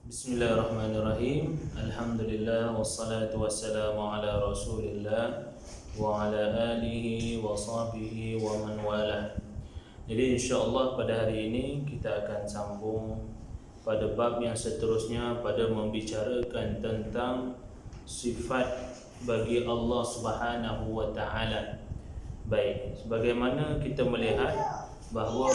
Bismillahirrahmanirrahim. Alhamdulillah wassalatu wassalamu ala Rasulillah wa ala alihi wa sahbihi wa man walah. Jadi insya-Allah pada hari ini kita akan sambung pada bab yang seterusnya pada membicarakan tentang sifat bagi Allah Subhanahu wa taala. Baik, sebagaimana kita melihat bahawa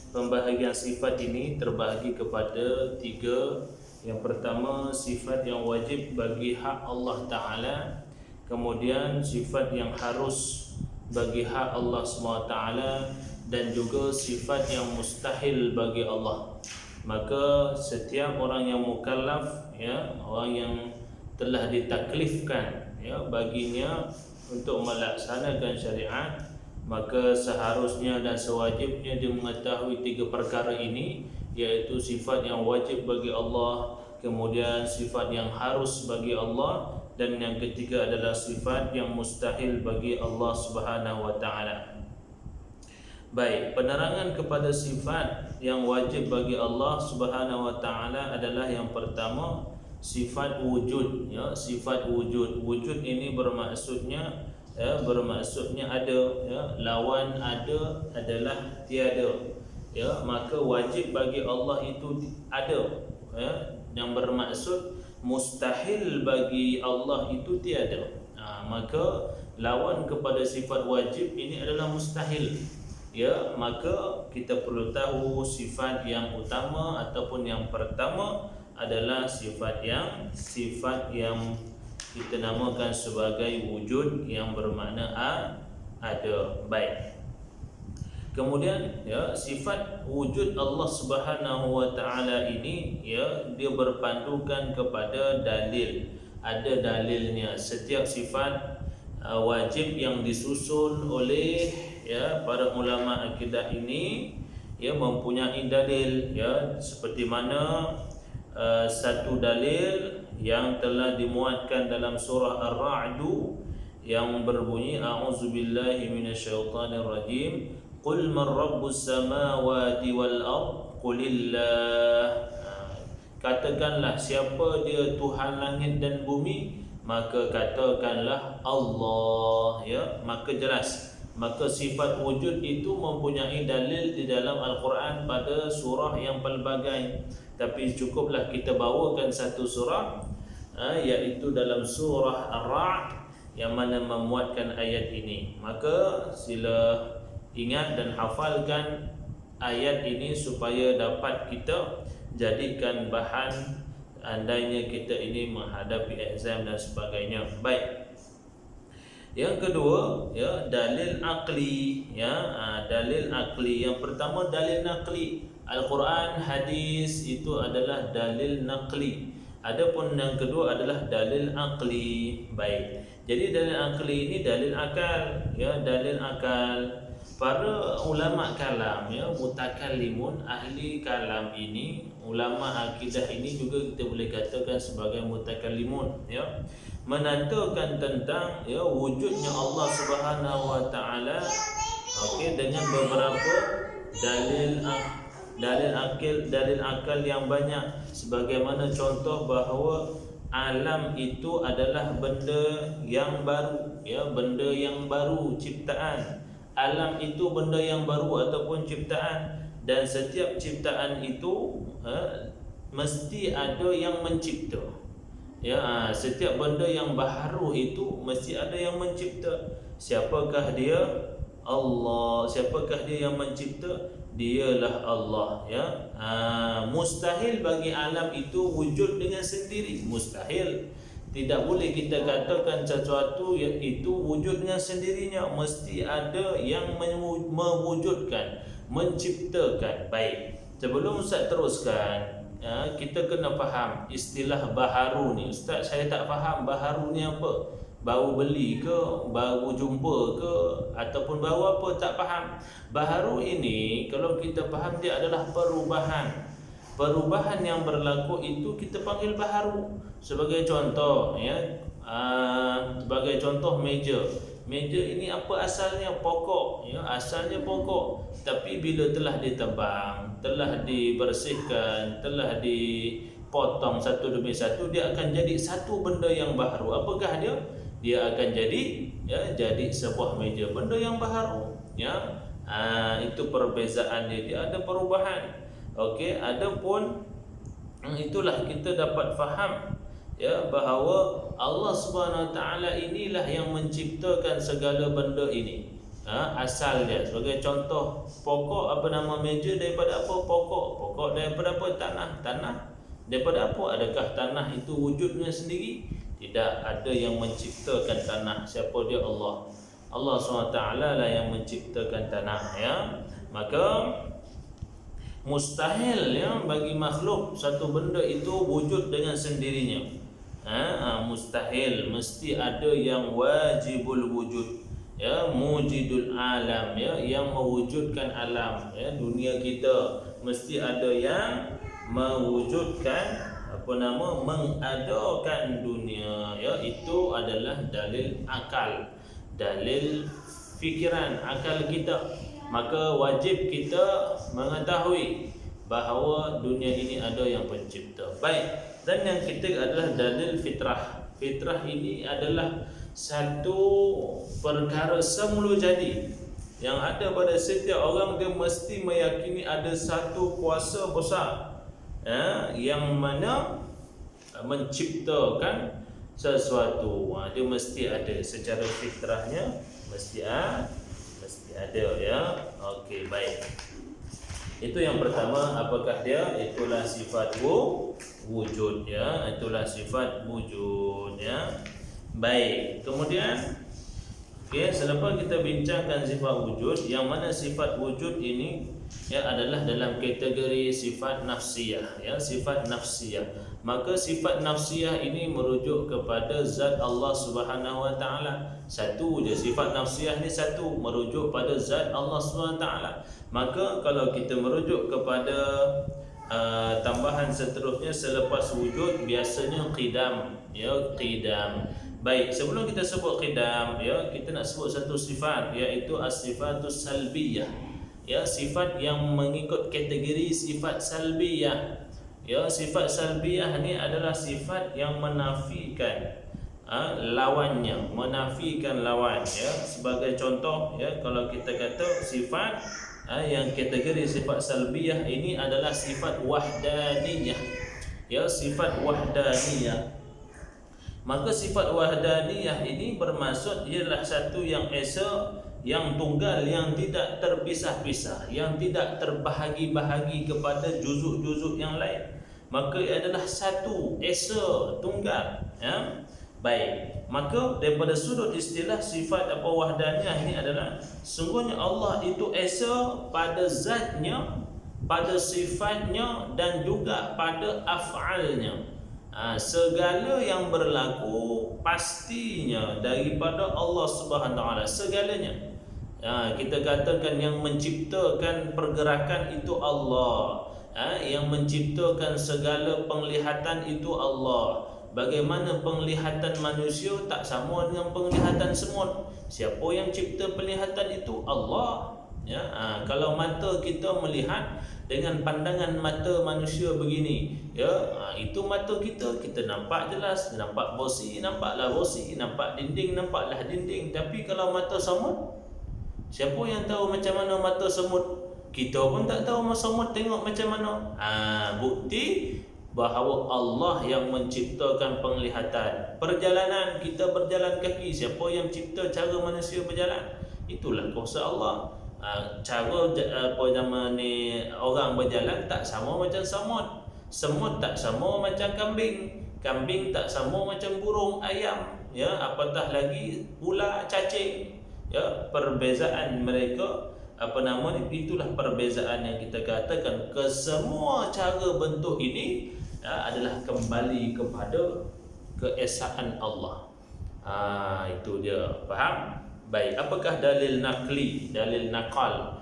pembahagian sifat ini terbahagi kepada tiga. Yang pertama, sifat yang wajib bagi hak Allah Ta'ala. Kemudian sifat yang harus bagi hak Allah SWT. Dan juga sifat yang mustahil bagi Allah. Maka setiap orang yang mukallaf, orang yang telah ditaklifkan baginya untuk melaksanakan syariat, maka seharusnya dan sewajibnya dia mengetahui tiga perkara ini, iaitu sifat yang wajib bagi Allah, kemudian sifat yang harus bagi Allah, dan yang ketiga adalah sifat yang mustahil bagi Allah Subhanahu wa taala. Baik, penerangan kepada sifat yang wajib bagi Allah Subhanahu wa taala adalah yang pertama, sifat wujud. Sifat wujud. Wujud ini bermaksudnya ada, lawan ada adalah tiada. Maka wajib bagi Allah itu ada, yang bermaksud mustahil bagi Allah itu tiada. Maka lawan kepada sifat wajib ini adalah mustahil. Maka kita perlu tahu sifat yang utama ataupun yang pertama adalah sifat yang kita namakan sebagai wujud, yang bermakna ada. Baik. Kemudian sifat wujud Allah Subhanahu wa taala ini dia berpandukan kepada dalil. Ada dalilnya. Setiap sifat wajib yang disusun oleh para ulama akidah ini mempunyai dalil, seperti mana satu dalil yang telah dimuatkan dalam surah Ar-Ra'd yang berbunyi a'udzubillahi minasyaitonirrajim, qul man rabbus samawati wal ard qulillah. Katakanlah siapa dia Tuhan langit dan bumi, maka katakanlah Allah. Maka jelas, maka sifat wujud itu mempunyai dalil di dalam Al-Quran pada surah yang pelbagai. Tapi cukuplah kita bawakan satu surah, iaitu dalam surah Ar-Ra'd yang mana memuatkan ayat ini. Maka sila ingat dan hafalkan ayat ini supaya dapat kita jadikan bahan andainya kita ini menghadapi exam dan sebagainya. Baik. Yang kedua, dalil akli. Dalil akli. Yang pertama, dalil nakli. Al-Quran, hadis itu adalah dalil nakli. Adapun yang kedua adalah dalil akli. Baik. Jadi dalil akli ini dalil akal. Dalil akal. Para ulama kalam, mutakallimun, ahli kalam ini, ulama akidah ini juga kita boleh katakan sebagai mutakallimun, menandakan tentang wujudnya Allah Subhanahu wa taala, dengan beberapa dalil akal yang banyak. Sebagaimana contoh bahawa alam itu adalah benda yang baru, benda yang baru ciptaan. Alam itu benda yang baru ataupun ciptaan, dan setiap ciptaan itu mesti ada yang mencipta. Setiap benda yang baharu itu mesti ada yang mencipta. Siapakah dia? Allah. Siapakah dia yang mencipta? Dialah Allah. Mustahil bagi alam itu wujud dengan sendiri. Mustahil. Tidak boleh kita katakan sesuatu itu wujud dengan sendirinya. Mesti ada yang mewujudkan, menciptakan. Baik. Sebelum Ustaz teruskan, kita kena faham istilah baharu ni. Ustaz, saya tak faham baharu ni apa. Baru beli ke, baru jumpa ke, ataupun baru apa, tak faham. Baharu ini kalau kita faham, dia adalah perubahan. Perubahan yang berlaku itu kita panggil baharu. Sebagai contoh, sebagai contoh meja. meja ini apa asalnya? Pokok, ya, asalnya pokok. Tapi bila telah ditebang, telah dibersihkan, telah dipotong satu demi satu, dia akan jadi satu benda yang baru. Apakah dia? Dia akan jadi sebuah meja, benda yang baru, ya. Itu perbezaan dia ada perubahan. Okey, adapun itulah kita dapat faham, ya, bahawa Allah Subhanahu Wa Taala inilah yang menciptakan segala benda ini. Asal dia, sebagai contoh, pokok apa nama meja daripada apa? Pokok daripada apa? Tanah daripada apa? Adakah tanah itu wujudnya sendiri? Tidak, ada yang menciptakan tanah. Siapa dia? Allah SWT lah yang menciptakan tanah, ya. Maka mustahil, ya, bagi makhluk satu benda itu wujud dengan sendirinya. Mustahil, mesti ada yang wajibul wujud, ya, mujidul alam, ya, yang mewujudkan alam, ya, dunia kita. Mesti ada yang mewujudkan mengadakan dunia, ya. Itu adalah dalil akal, dalil fikiran akal kita. Maka wajib kita mengetahui bahawa dunia ini ada yang pencipta. Baik. Dan yang ketiga adalah dalil fitrah. Fitrah ini adalah satu perkara semula jadi yang ada pada setiap orang. Dia mesti meyakini ada satu kuasa besar, yang mana menciptakan sesuatu. Dia mesti ada secara fitrahnya, mesti ada, ya. Okey, baik. Itu yang pertama, apakah dia? Itulah sifat wujud, ya. Itulah sifat wujud, ya. Baik. Kemudian, okey, selepas kita bincangkan sifat wujud, yang mana sifat wujud ini, ya, adalah dalam kategori sifat nafsiyah, ya, sifat nafsiyah. Maka sifat nafsiyah ini merujuk kepada zat Allah Subhanahu Wa Taala. Satu je sifat nafsiyah ni, satu, merujuk pada zat Allah Subhanahu Wa Taala. Maka kalau kita merujuk kepada tambahan seterusnya selepas wujud, biasanya qidam, ya, qidam. Baik, sebelum kita sebut qidam, ya, kita nak sebut satu sifat, iaitu as-sifatus salbiyah, ya, sifat yang mengikut kategori sifat salbiyah. Ya, sifat salbiyah ni adalah sifat yang menafikan lawannya, menafikan lawan, ya. Sebagai contoh, ya, kalau kita kata sifat yang kategori sifat salbiyah ini adalah sifat wahdaniyah, ya, sifat wahdaniyah. Maka sifat wahdaniyah ini bermaksud ialah satu yang esa, yang tunggal, yang tidak terpisah-pisah, yang tidak terbahagi-bahagi kepada juzuk-juzuk yang lain. Maka ia adalah satu, esa, tunggal, ya. Baik, maka daripada sudut istilah sifat wahdaniyah ini adalah sungguhnya Allah itu esa pada zatnya, pada sifatnya, dan juga pada af'alnya. Segala yang berlaku pastinya daripada Allah Subhanahu Wa Taala, segalanya. Kita katakan yang menciptakan pergerakan itu Allah, yang menciptakan segala penglihatan itu Allah. Bagaimana penglihatan manusia tak sama dengan penglihatan semut. Siapa yang cipta penglihatan itu? Allah, ya. Kalau mata kita melihat dengan pandangan mata manusia begini, ya, itu mata kita nampak jelas, nampak bosi, nampaklah bosi, nampak dinding, nampaklah dinding. Tapi kalau mata semut, siapa yang tahu macam mana mata semut? Kita pun tak tahu semut tengok macam mana. Bukti bahawa Allah yang menciptakan penglihatan. Perjalanan, kita berjalan kaki, siapa yang cipta cara manusia berjalan? Itulah kuasa Allah. Cara orang berjalan tak sama macam semut. Semut tak sama macam kambing. Kambing tak sama macam burung, ayam, ya, apatah lagi ular, cacing. Ya, perbezaan mereka itulah perbezaan yang kita katakan kesemua cara bentuk ini, ya, adalah kembali kepada keesaan Allah. Itu dia, faham? Baik, apakah dalil nakli, dalil nakal,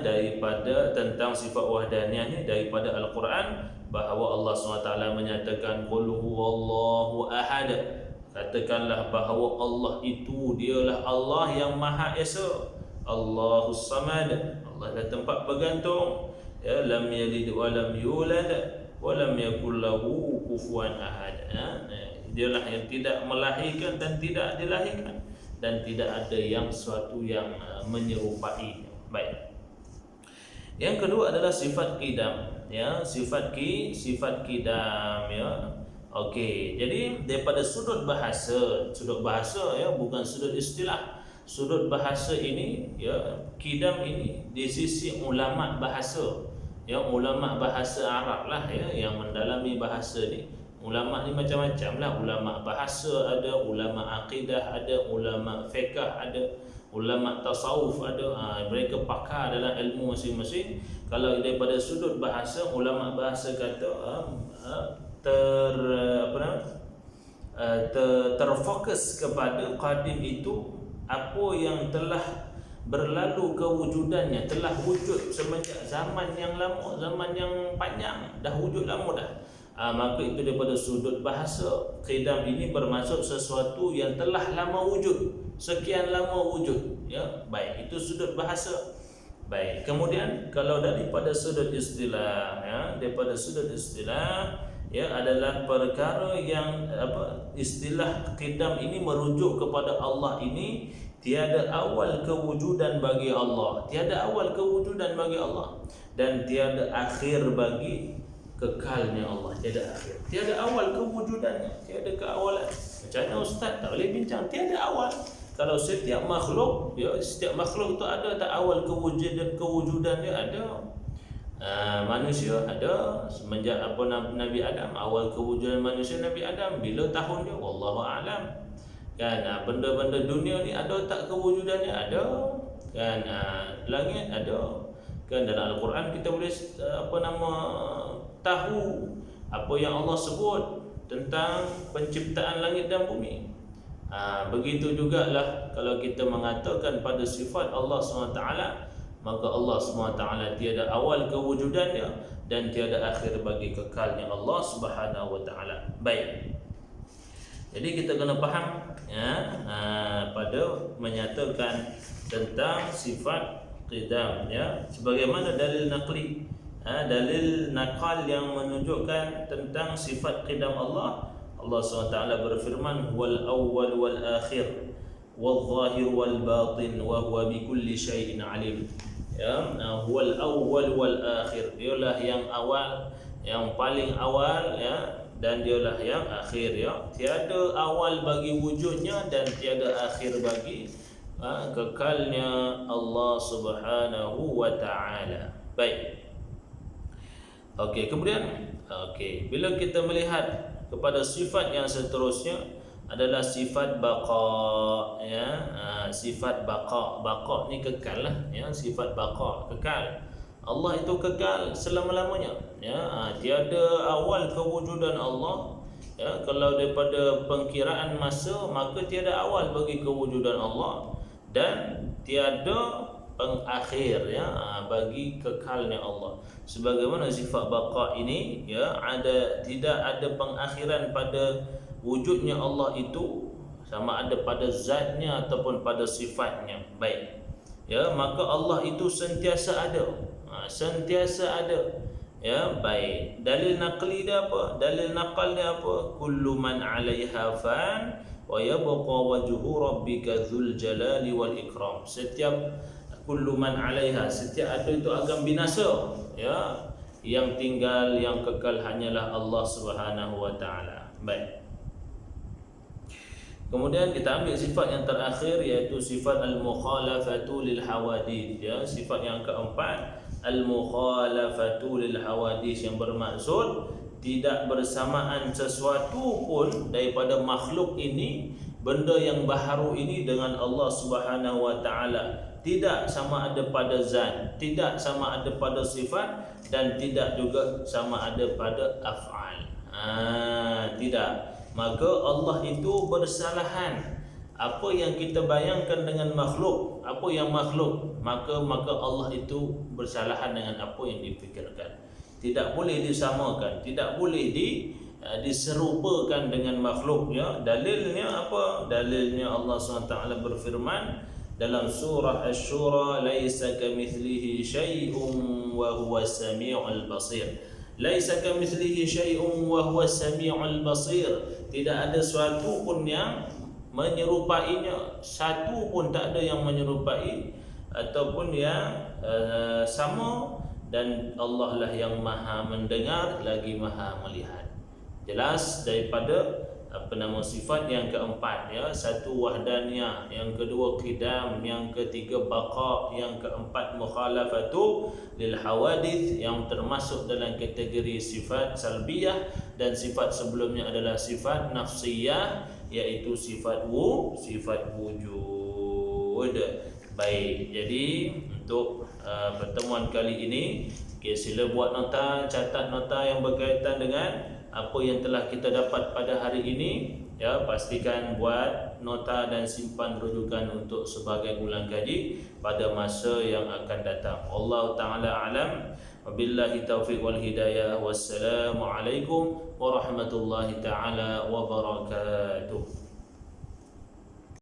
daripada tentang sifat wahdaniyah ni daripada Al-Quran, bahawa Allah SWT menyatakan qul huwallahu ahad. katakanlah bahawa Allah itu dialah Allah yang Maha Esa, Allahus Samad, Allah adalah tempat bergantung, ya, lam yalid wa lam yulad wa lam yakul lahu kufuwan ahad. Dialah yang tidak melahirkan dan tidak dilahirkan, dan tidak ada yang suatu yang menyerupai. Baik. Yang kedua adalah sifat qidam, ya, sifat qidam, ya. Okey, jadi daripada sudut bahasa ya, bukan sudut istilah. Sudut bahasa ini, ya, qidam ini di sisi ulama bahasa, ya, ulama bahasa Arab lah, ya, yang mendalami bahasa ni. Ulama ni macam-macam lah. Ulama bahasa ada, ulama akidah ada, ulama fiqh ada, ulama tasawuf ada. Mereka pakar dalam ilmu masing-masing. Kalau daripada sudut bahasa, ulama bahasa kata terfokus kepada qadim itu apa yang telah berlalu kewujudannya, telah wujud semenjak zaman yang lama, zaman yang panjang, dah wujud lama dah. Maka itu daripada sudut bahasa, qidam ini bermaksud sesuatu yang telah lama wujud, sekian lama wujud, ya. Baik, itu sudut bahasa. Baik, kemudian kalau daripada sudut istilah, ya, daripada sudut istilah, ya, adalah perkara yang istilah qidam ini merujuk kepada Allah ini tiada awal kewujudan bagi Allah, tiada awal kewujudan bagi Allah, dan tiada akhir bagi kekalnya Allah, tiada akhir, tiada awal kewujudannya, tiada keawalan. Macam mana ustaz tak boleh bincang tiada awal? Kalau setiap makhluk, ya, setiap makhluk itu ada tak awal kewujudan dia ada. Manusia ada semenjak Nabi Adam, awal kewujudan manusia Nabi Adam bila tahun dia wallahu alam. Kan benda-benda dunia ni ada tak kewujudannya? Ada. Kan langit ada. Kan dalam Al-Quran kita boleh tahu apa yang Allah sebut tentang penciptaan langit dan bumi. Begitu jugalah kalau kita mengatakan pada sifat Allah SWT, maka Allah SWT tiada awal kewujudannya dan tiada akhir bagi kekalnya Allah Subhanahu wa taala. Baik. Jadi kita kena faham, ya, pada menyatakan tentang sifat qidam, ya, sebagaimana dalil naqli, dalil nakal yang menunjukkan tentang sifat qidam Allah. Allah SWT berfirman, wal awwal wal akhir wal zahir wal batin wa huwa bikulli syai'in alim. Ya, huwal awwal wal akhir, dialah yang awal, yang paling awal, ya, dan dialah yang akhir, ya. Tiada awal bagi wujudnya dan tiada akhir bagi kekalnya Allah Subhanahu wa taala. Baik. Okey, kemudian bila kita melihat kepada sifat yang seterusnya adalah sifat baqa, ya. Sifat baqa ni kekal lah, ya. Sifat baqa kekal. Allah itu kekal selama-lamanya, ya. Tiada awal kewujudan Allah, ya. Kalau daripada pengkiraan masa, maka tiada awal bagi kewujudan Allah dan tiada pengakhir, ya, bagi kekalnya Allah. Sebagaimana sifat baqa ini, ya, tidak ada pengakhiran pada wujudnya Allah itu, sama ada pada zatnya ataupun pada sifatnya. Baik, ya, maka Allah itu sentiasa ada, sentiasa ada, ya. Baik, dalil naqli dia apa? Dalil naqal dia apa? Kullu man 'alaiha fan wa yabqa wajhu rabbika dzul jalali wal ikram. Setiap kullu man 'alaiha, setiap ada itu akan binasa, ya. Yang tinggal, yang kekal hanyalah Allah Subhanahu wa taala. Baik. Kemudian kita ambil sifat yang terakhir, iaitu sifat al-mukhalafatu lil hawadith, ya. Sifat yang keempat, al-mukhalafatu lil hawadith, yang bermaksud tidak bersamaan sesuatu pun daripada makhluk ini, benda yang baharu ini dengan Allah Subhanahu wa taala. Tidak sama ada pada zat, tidak sama ada pada sifat, dan tidak juga sama ada pada af'al. Tidak. Maka Allah itu bersalahan. Apa yang kita bayangkan dengan makhluk, apa yang makhluk, maka Allah itu bersalahan dengan apa yang difikirkan. Tidak boleh disamakan, tidak boleh diserupakan dengan makhluknya. Dalilnya apa? Dalilnya Allah SWT berfirman dalam surah Asy-Syura, laisa kamitslihi syai'un wa huwas samiul basir. Laisa kamitslihi syai'un wa huwas samiul basir. Tidak ada sesuatu pun yang menyerupainya, satu pun tak ada yang menyerupai ataupun yang sama, dan Allah lah yang maha mendengar lagi maha melihat. Jelas daripada sifat yang keempat, ya, satu wahdaniyah, yang kedua qidam, yang ketiga baqa, yang keempat mukhalafatu lil hawadith, yang termasuk dalam kategori sifat salbiyah, dan sifat sebelumnya adalah sifat nafsiyah, iaitu sifat wujud. Baik, jadi untuk pertemuan kali ini, sila buat nota, catat nota yang berkaitan dengan apa yang telah kita dapat pada hari ini, ya. Pastikan buat nota dan simpan rujukan untuk sebagai ulang kaji pada masa yang akan datang. Allah Ta'ala alam. Wabillahi taufiq wal hidayah. Wassalamualaikum warahmatullahi ta'ala wabarakatuh.